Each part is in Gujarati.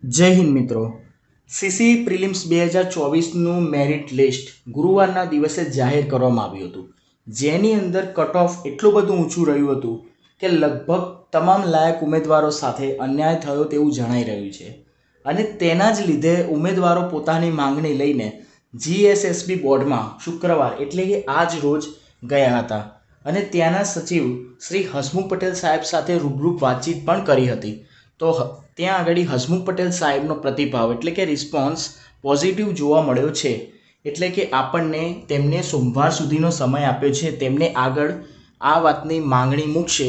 જય હિન્દ મિત્રો। સીસી પ્રિલિમ્સ 2024નું મેરિટ લિસ્ટ ગુરુવારના દિવસે જાહેર કરવામાં આવ્યું હતું, જેની અંદર કટ ઓફ એટલું બધું ઊંચું રહ્યું હતું કે લગભગ તમામ લાયક ઉમેદવારો સાથે અન્યાય થયો તેવું જણાઈ રહ્યું છે અને તેના જ લીધે ઉમેદવારો પોતાની માંગણી લઈને જીએસએસબી બોર્ડમાં શુક્રવાર એટલે કે આજ રોજ ગયા હતા અને ત્યાંના સચિવ શ્રી હસમુખ પટેલ સાહેબ સાથે રૂબરૂ વાતચીત પણ કરી હતી। તો ત્યાં આગળ હસમુખ પટેલ સાહેબનો પ્રતિભાવ એટલે કે રિસ્પોન્સ પોઝિટિવ જોવા મળ્યો છે, એટલે કે આપણને તેમને સોમવાર સુધીનો સમય આપ્યો છે, તેમને આગળ આ વાતની માંગણી મૂકશે।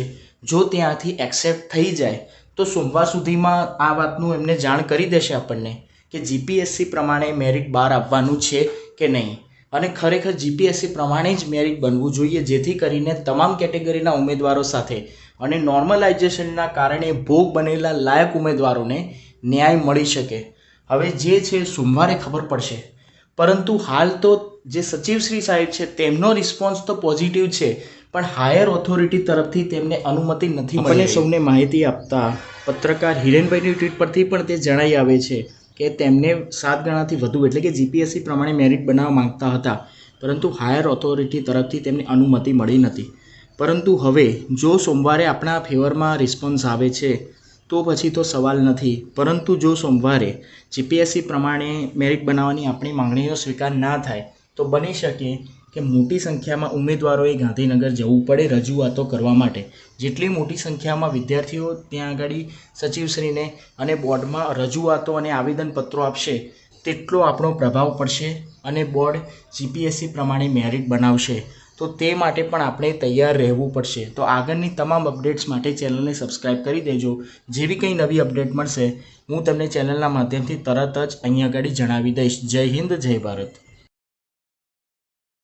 જો ત્યાંથી એક્સેપ્ટ થઈ જાય તો સોમવાર સુધીમાં આ વાતનું એમને જાણ કરી દેશે આપણને કે જીપીએસસી પ્રમાણે મેરિટ બહાર આવવાનું છે કે નહીં અને ખરેખર જીપીએસસી પ્રમાણે જ મેરિટ બનવું જોઈએ, જેથી કરીને તમામ કેટેગરીના ઉમેદવારો સાથે અને નોર્મલાઇઝેશનના કારણે ભોગ બનેલા લાયક ઉમેદવારોને ન્યાય મળી શકે। હવે જે છે સોમવારે ખબર પડશે, પરંતુ હાલ તો જે સચિવશ્રી સાહેબ છે તેમનો રિસ્પોન્સ તો પોઝિટિવ છે, પણ હાયર ઓથોરિટી તરફથી તેમને અનુમતિ નથી મળી। આપણને સૌને માહિતી આપતા પત્રકાર હિરેનભાઈની ટ્વીટ પરથી પણ તે જણાઈ આવે છે કે તેમને 7 ગણાથી વધુ એટલે કે જીપીએસસી પ્રમાણે મેરિટ બનાવવા માંગતા હતા, પરંતુ હાયર ઓથોરિટી તરફથી તેમને અનુમતિ મળી નથી। પરંતુ હવે જો સોમવારે આપણા ફેવરમાં રિસ્પોન્સ આવે છે તો પછી તો સવાલ નથી, પરંતુ જો સોમવારે જીપીએસસી પ્રમાણે મેરિટ બનાવવાની આપણી માંગણીનો સ્વીકાર ના થાય તો બની શકે કે મોટી સંખ્યામાં ઉમેદવારોએ ગાંધીનગર જવું પડે રજૂઆતો કરવા માટે। જેટલી મોટી સંખ્યામાં વિદ્યાર્થીઓ ત્યાં આગળ સચિવશ્રીને અને બોર્ડમાં રજૂઆતો અને આવેદનપત્રો આપશે તેટલો આપણો પ્રભાવ પડશે અને બોર્ડ જીપીએસસી પ્રમાણે મેરિટ બનાવશે। તો તે માટે પણ આપણે તૈયાર રહેવું પડશે। તો આગળની તમામ અપડેટ્સ માટે ચેનલને સબસ્ક્રાઈબ કરી દેજો। જેવી કંઈ નવી અપડેટ મળશે હું તમને ચેનલના માધ્યમથી તરત જ અહીં આગળ જણાવી દઈશ। જય હિન્દ, જય ભારત।